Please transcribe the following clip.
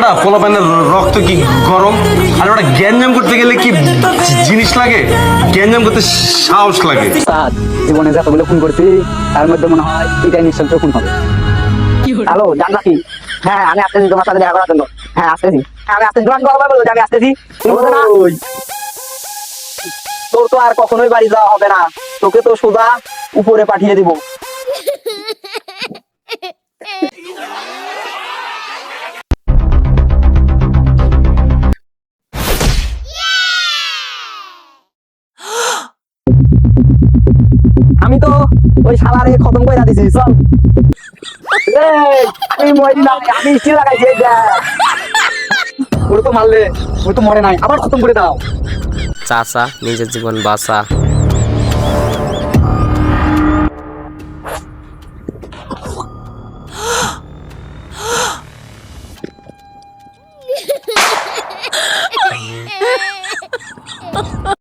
বেটা পোলাপানের রক্ত কি গরম, আর ওটা গ্যাঞ্জাম করতে গেলে কি জিনিস লাগে, গ্যাঞ্জাম করতে সাহস লাগে। স্যার জীবনে যতগুলো খুন করছি তার মধ্যে মনে হয় এটাই নিঃসন্দেহে খুন হবে। হ্যালো জান নাকি? হ্যাঁ আমি আসতেছি তোমার সাথে দেখা করার জন্য। হ্যাঁ আসতেছি, আমি আসতেছি, তোমার বাবা বললো যে আমি আসতেছি। তুমি বলছো না তোর তো আর কখনোই বাড়ি যাওয়া হবে না, তোকে তো সোজা উপরে পাঠিয়ে দিব। আমি তো ওই শালারে খতম করে দিছি, চল। এই, আমি মরে দিলাম, আমি স্টিল লাগাইছি, এই দেখ। ওরে তো মারলে, ও তো মরে নাই, আবার খতম করে দাও। চাচা নিজের জীবন বাঁচা।